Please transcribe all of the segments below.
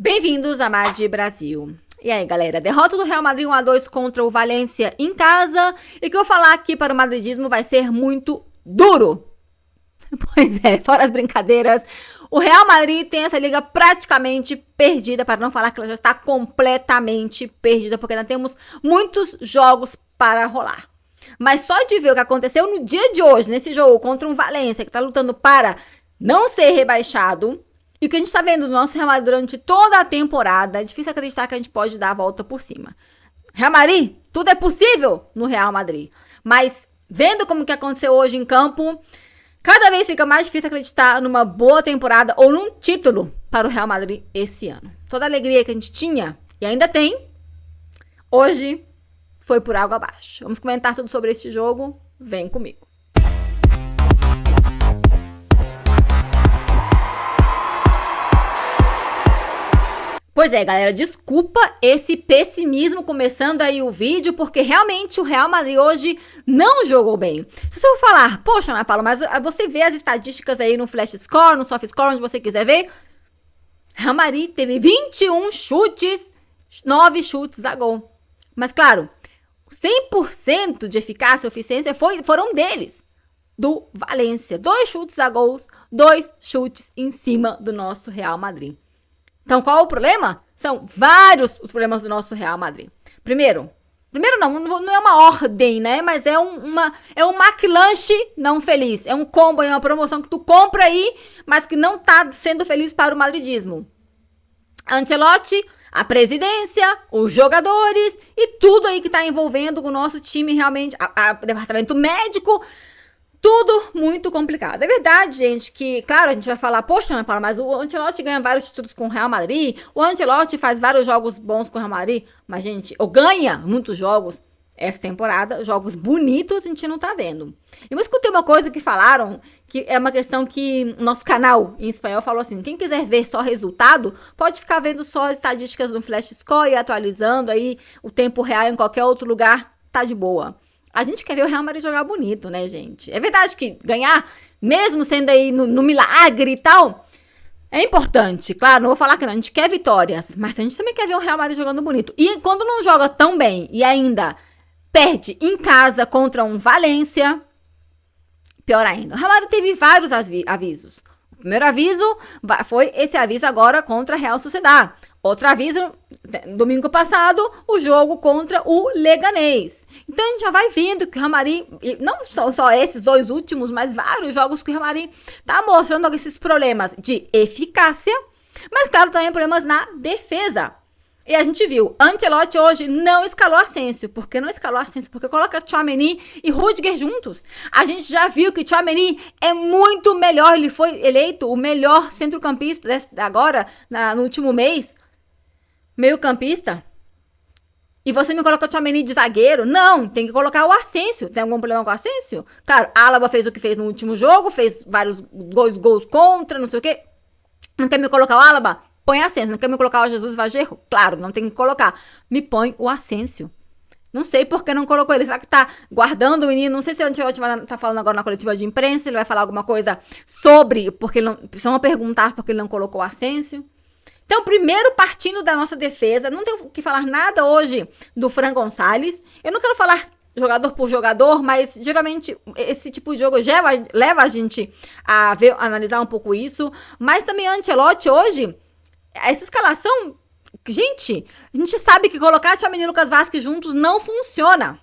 Bem-vindos a Mad Brasil. E aí, galera, derrota do Real Madrid 1-2 contra o Valência em casa. E o que eu vou falar aqui para o madridismo vai ser muito duro. Pois é, fora as brincadeiras, o Real Madrid tem essa liga praticamente perdida, para não falar que ela já está completamente perdida, porque ainda temos muitos jogos para rolar. Mas só de ver o que aconteceu no dia de hoje, nesse jogo contra um Valência, que está lutando para não ser rebaixado, e o que a gente está vendo do nosso Real Madrid durante toda a temporada, é difícil acreditar que a gente pode dar a volta por cima. Real Madrid, tudo é possível no Real Madrid. Mas vendo como que aconteceu hoje em campo, cada vez fica mais difícil acreditar numa boa temporada ou num título para o Real Madrid esse ano. Toda a alegria que a gente tinha e ainda tem, hoje foi por água abaixo. Vamos comentar tudo sobre esse jogo? Vem comigo. Pois é, galera, desculpa esse pessimismo começando aí o vídeo, porque realmente o Real Madrid hoje não jogou bem. Se você for falar, poxa, Ana Paula, mas você vê as estatísticas aí no Flash Score, no Soft Score, onde você quiser ver, Real Madrid teve 21 chutes, 9 chutes a gol. Mas claro, 100% de eficácia e eficiência foram deles, do Valência. 2 chutes a gols, 2 chutes em cima do nosso Real Madrid. Então, qual o problema? São vários os problemas do nosso Real Madrid. Primeiro não é uma ordem, né? Mas é um McLanche não feliz. É um combo, é uma promoção que tu compra aí, mas que não tá sendo feliz para o madridismo. Ancelotti, a presidência, os jogadores e tudo aí que tá envolvendo o nosso time realmente, o departamento médico. Tudo muito complicado. É verdade, gente, que, claro, a gente vai falar, poxa, Ana Paula, mas o Ancelotti ganha vários títulos com o Real Madrid, o Ancelotti faz vários jogos bons com o Real Madrid, mas, gente, ou ganha muitos jogos essa temporada, jogos bonitos a gente não tá vendo. Eu escutei uma coisa que falaram, que é uma questão que nosso canal em espanhol falou assim, quem quiser ver só resultado, pode ficar vendo só as estatísticas do Flash Score e atualizando aí o tempo real em qualquer outro lugar, tá de boa. A gente quer ver o Real Madrid jogar bonito, né, gente? É verdade que ganhar, mesmo sendo aí no milagre e tal, é importante. Claro, não vou falar que não, a gente quer vitórias, mas a gente também quer ver o Real Madrid jogando bonito. E quando não joga tão bem e ainda perde em casa contra um Valência, pior ainda. O Real Madrid teve vários avisos. O primeiro aviso foi esse aviso agora contra a Real Sociedad. Outro aviso, domingo passado, o jogo contra o Leganés. Então, a gente já vai vendo que o Real Madrid, não só esses 2 últimos, mas vários jogos que o Real Madrid tá mostrando esses problemas de eficácia, mas, claro, também problemas na defesa. E a gente viu, Ancelotti hoje não escalou Asensio. Por que não escalou Asensio? Porque coloca Tchouaméni e Rudiger juntos. A gente já viu que Tchouaméni é muito melhor. Ele foi eleito o melhor centrocampista agora, no último mês. Meio campista. E você me coloca o Tchouaméni de zagueiro? Não, tem que colocar o Asensio. Tem algum problema com o Asensio? Claro, Alaba fez o que fez no último jogo, fez vários gols contra, não sei o quê. Não quer me colocar o Alaba? Põe Asensio. Não quer me colocar o Jesus Vajerro? Claro, não tem que colocar. Me põe o Asensio. Não sei por que não colocou ele. Será que tá guardando o menino? Não sei se o Ancelotti vai estar falando agora na coletiva de imprensa. Ele vai falar alguma coisa sobre, porque ele não, precisam perguntar porque ele não colocou o Asensio. Então, primeiro partindo da nossa defesa, não tenho que falar nada hoje do Fran Gonçalves. Eu não quero falar jogador por jogador, mas geralmente esse tipo de jogo já leva a gente a analisar um pouco isso. Mas também Ancelotti hoje, essa escalação, gente, a gente sabe que colocar Tchouaméni e Lucas Vázquez juntos não funciona.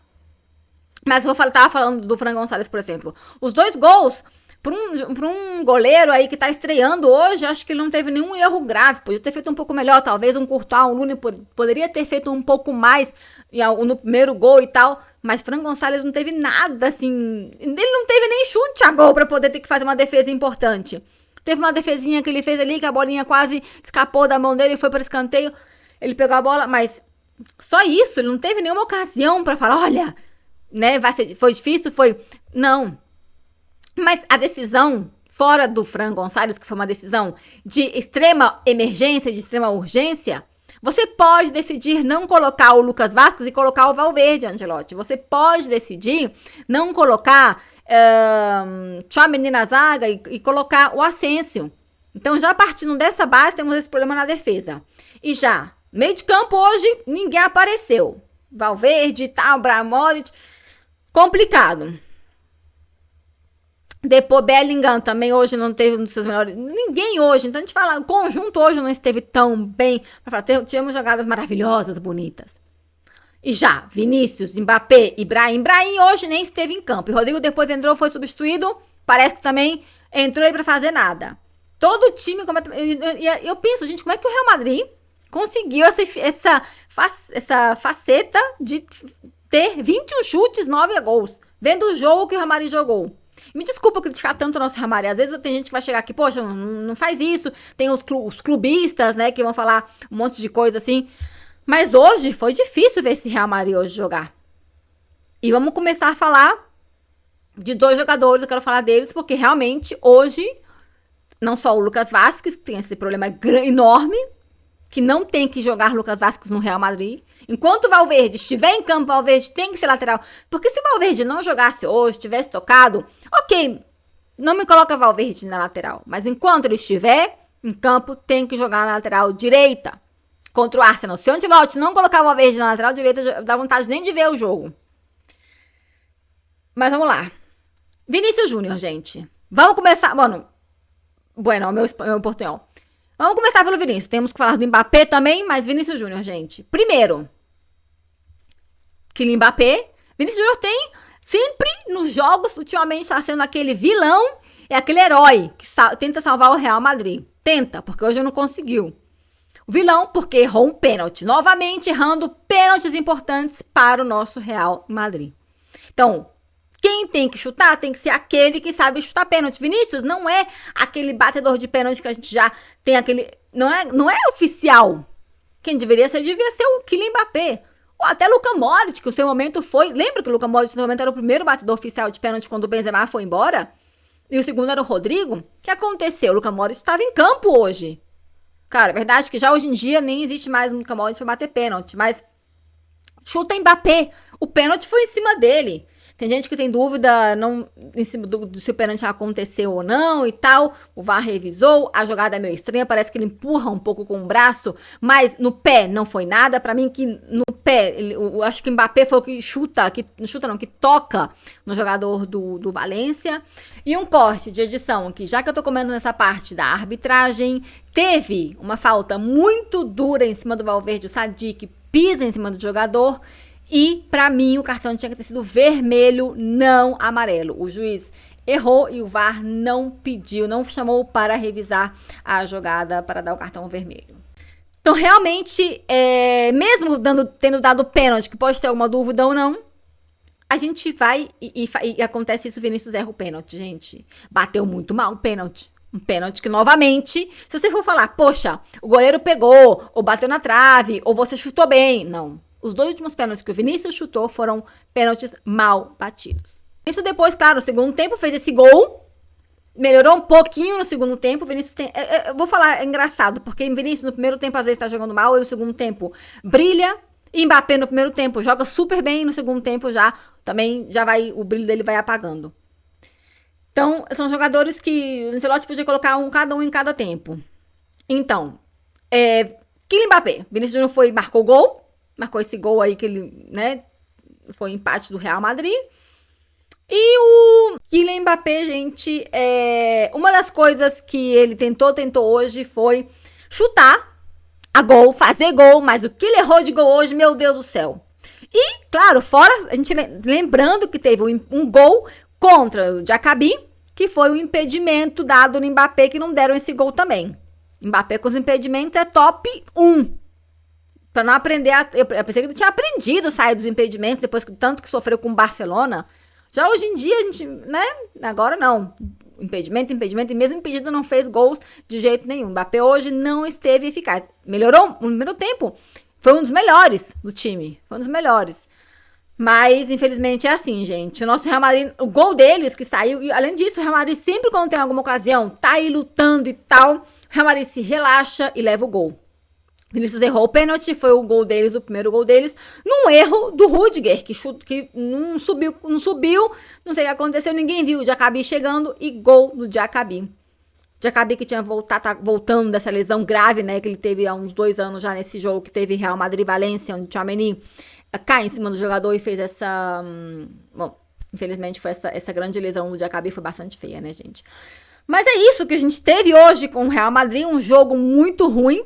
Mas eu tava falando do Fran Gonçalves, por exemplo. Os 2 gols, para um goleiro aí que tá estreando hoje, acho que ele não teve nenhum erro grave. Podia ter feito um pouco melhor, talvez um Courtois, um Lune poderia ter feito um pouco mais no primeiro gol e tal. Mas Fran Gonçalves não teve nada, assim. Ele não teve nem chute a gol para poder ter que fazer uma defesa importante. Teve uma defesinha que ele fez ali, que a bolinha quase escapou da mão dele e foi para escanteio. Ele pegou a bola, mas só isso, ele não teve nenhuma ocasião para falar, olha, né, foi difícil, foi... Não. Mas a decisão, fora do Fran Gonçalves, que foi uma decisão de extrema emergência, de extrema urgência, você pode decidir não colocar o Lucas Vázquez e colocar o Valverde, Ancelotti. Você pode decidir não colocar Tchouaméni na zaga e colocar o Asensio. Então, já partindo dessa base, temos esse problema na defesa. E já, meio de campo hoje, ninguém apareceu. Valverde e tal, Bramoric, complicado. Depois, Bellingham também hoje não teve um dos seus melhores. Ninguém hoje. Então a gente fala, o conjunto hoje não esteve tão bem. Tivemos jogadas maravilhosas, bonitas. E já, Vinícius, Mbappé e Brahim. Brahim hoje nem esteve em campo. E Rodrigo depois entrou, foi substituído. Parece que também entrou aí pra fazer nada. Todo o time. Eu penso, gente, como é que o Real Madrid conseguiu essa faceta de ter 21 chutes, 9 gols. Vendo o jogo que o Real Madrid jogou. Me desculpa criticar tanto o nosso Real Madrid. Às vezes tem gente que vai chegar aqui, poxa, não faz isso. Tem os clubistas, né, que vão falar um monte de coisa assim. Mas hoje foi difícil ver esse Real Madrid hoje jogar. E vamos começar a falar de 2 jogadores. Eu quero falar deles porque realmente hoje, não só o Lucas Vázquez, que tem esse problema enorme, que não tem que jogar Lucas Vázquez no Real Madrid. Enquanto o Valverde estiver em campo, o Valverde tem que ser lateral. Porque se o Valverde não jogasse hoje, tivesse tocado, ok, não me coloca Valverde na lateral. Mas enquanto ele estiver em campo, tem que jogar na lateral direita. Contra o Arsenal. Se o Ancelotti não colocar o Valverde na lateral direita, dá vontade nem de ver o jogo. Mas vamos lá. Vinícius Júnior, gente. Vamos começar... Bueno, meu portunhol. Vamos começar pelo Vinícius. Temos que falar do Mbappé também, mas Vinícius Júnior, gente. Primeiro, Kylian Mbappé. Vinícius Júnior tem sempre nos jogos, ultimamente está sendo aquele vilão e aquele herói que tenta salvar o Real Madrid. Tenta, porque hoje não conseguiu. O vilão, porque errou um pênalti. Novamente errando pênaltis importantes para o nosso Real Madrid. Então, quem tem que chutar tem que ser aquele que sabe chutar pênalti. Vinícius não é aquele batedor de pênalti que a gente já tem aquele... Não é oficial. Quem devia ser o Kylian Mbappé. Ou até Luka Modric, que o seu momento foi... Lembra que o Luka Modric no momento era o primeiro batedor oficial de pênalti quando o Benzema foi embora? E o segundo era o Rodrigo? O que aconteceu? O Luka Modric estava em campo hoje. Cara, é verdade que já hoje em dia nem existe mais um Luka Modric para bater pênalti. Mas chuta Mbappé. O pênalti foi em cima dele. Tem gente que tem dúvida em cima se o pênalti aconteceu ou não e tal. O VAR revisou, a jogada é meio estranha, parece que ele empurra um pouco com o braço, mas no pé não foi nada. Pra mim, que no pé, eu acho que o Mbappé foi o que que toca no jogador do Valência. E um corte de edição, que já que eu tô comendo nessa parte da arbitragem, teve uma falta muito dura em cima do Valverde, o Sadik pisa em cima do jogador. E, pra mim, o cartão tinha que ter sido vermelho, não amarelo. O juiz errou e o VAR não pediu, não chamou para revisar a jogada para dar o cartão vermelho. Então, realmente, mesmo tendo dado pênalti, que pode ter alguma dúvida ou não, a gente vai e acontece isso, o Vinícius erra o pênalti, gente. Bateu muito mal o pênalti. Um pênalti que, novamente, se você for falar, poxa, o goleiro pegou, ou bateu na trave, ou você chutou bem, não. Os 2 últimos pênaltis que o Vinícius chutou foram pênaltis mal batidos. Isso depois, claro, no segundo tempo fez esse gol. Melhorou um pouquinho no segundo tempo. O Vinícius tem... eu vou falar, é engraçado, porque o Vinícius no primeiro tempo às vezes tá jogando mal, e no segundo tempo brilha. E Mbappé no primeiro tempo joga super bem, e no segundo tempo o brilho dele vai apagando. Então, são jogadores que o Ancelotti podia colocar cada um em cada tempo. Então, Kylian Mbappé. Vinícius Júnior marcou gol. Marcou esse gol aí que ele, né, foi empate do Real Madrid. E o Kylian Mbappé, gente, uma das coisas que ele tentou hoje foi chutar a gol, fazer gol, mas o que ele errou de gol hoje, meu Deus do céu. E, claro, fora, a gente lembrando que teve um gol contra o Diacabi, que foi o impedimento dado no Mbappé, que não deram esse gol também. Mbappé com os impedimentos é top 1. Pra não aprender eu pensei que ele tinha aprendido a sair dos impedimentos depois que tanto que sofreu com o Barcelona. Já hoje em dia, a gente, né? Agora não. Impedimento, e mesmo impedido não fez gols de jeito nenhum. Mbappé hoje não esteve eficaz. Melhorou no primeiro tempo. Foi um dos melhores do time. Foi um dos melhores. Mas, infelizmente, é assim, gente. O nosso Real Madrid, o gol deles que saiu, e além disso, o Real Madrid sempre quando tem alguma ocasião, tá aí lutando e tal, o Real Madrid se relaxa e leva o gol. Vinícius errou o pênalti, foi o gol deles, o primeiro gol deles, num erro do Rudiger, que não subiu, não sei o que aconteceu, ninguém viu o Diacabi chegando e gol do Diacabi. Diaby que tinha tá voltando dessa lesão grave, né? Que ele teve há uns 2 anos já nesse jogo que teve Real Madrid e Valência, onde o Tchouaméni cai em cima do jogador e fez essa... bom, infelizmente foi essa grande lesão do Diaby, foi bastante feia, né, gente? Mas é isso que a gente teve hoje com o Real Madrid, um jogo muito ruim.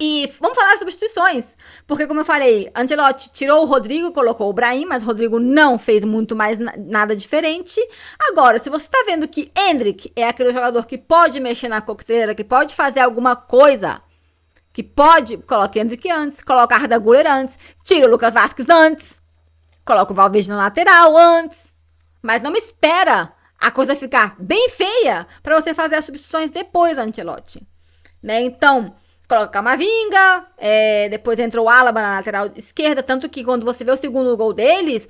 E vamos falar das substituições, porque como eu falei, Ancelotti tirou o Rodrigo, colocou o Brahim, mas o Rodrigo não fez muito mais nada diferente. Agora, se você tá vendo que Endrick é aquele jogador que pode mexer na coqueteleira, que pode fazer alguma coisa, que pode, coloca Endrick antes, coloca Arda Güler antes, tira o Lucas Vázquez antes, coloca o Valverde na lateral antes, mas não espera a coisa ficar bem feia para você fazer as substituições depois, Ancelotti, né? Então... coloca Camavinga, depois entrou o Alaba na lateral esquerda, tanto que quando você vê o segundo gol deles,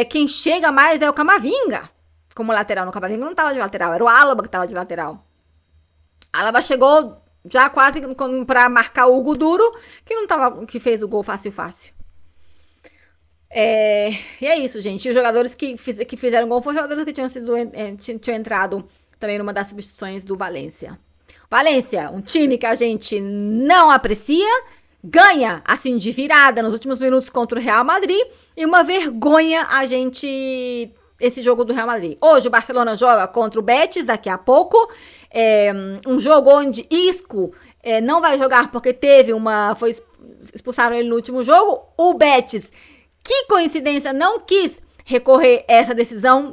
quem chega mais é o Camavinga, como lateral. No Camavinga não tava de lateral, era o Alaba que tava de lateral. Alaba chegou já quase pra marcar o Hugo Duro, que fez o gol fácil. E é isso, gente. E os jogadores que fizeram gol foram os jogadores que tinham entrado também numa das substituições do Valência. Valência, um time que a gente não aprecia, ganha, assim, de virada nos últimos minutos contra o Real Madrid, e uma vergonha esse jogo do Real Madrid. Hoje o Barcelona joga contra o Betis, daqui a pouco, um jogo onde Isco não vai jogar porque expulsaram ele no último jogo. O Betis, que coincidência, não quis recorrer essa decisão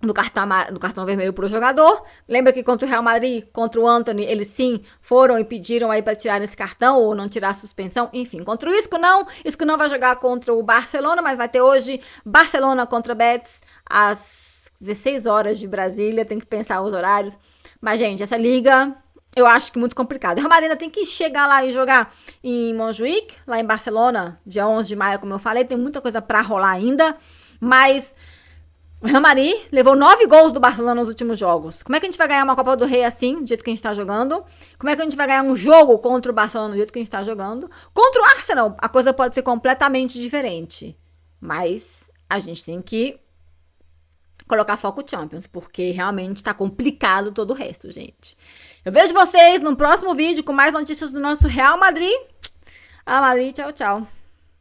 do cartão vermelho pro jogador. Lembra que contra o Real Madrid, contra o Antony, eles sim foram e pediram aí pra tirar esse cartão ou não tirar a suspensão. Enfim, contra o Isco não vai jogar contra o Barcelona, mas vai ter hoje Barcelona contra Betis às 16 horas de Brasília. Tem que pensar os horários. Mas, gente, essa liga eu acho que muito complicada. O Real Madrid ainda tem que chegar lá e jogar em Montjuic, lá em Barcelona, dia 11 de maio, como eu falei. Tem muita coisa pra rolar ainda, mas... o Real Madrid levou 9 gols do Barcelona nos últimos jogos. Como é que a gente vai ganhar uma Copa do Rei assim, do jeito que a gente tá jogando? Como é que a gente vai ganhar um jogo contra o Barcelona do jeito que a gente tá jogando? Contra o Arsenal, a coisa pode ser completamente diferente. Mas a gente tem que colocar foco Champions, porque realmente tá complicado todo o resto, gente. Eu vejo vocês no próximo vídeo com mais notícias do nosso Real Madrid. Madrid, tchau, tchau.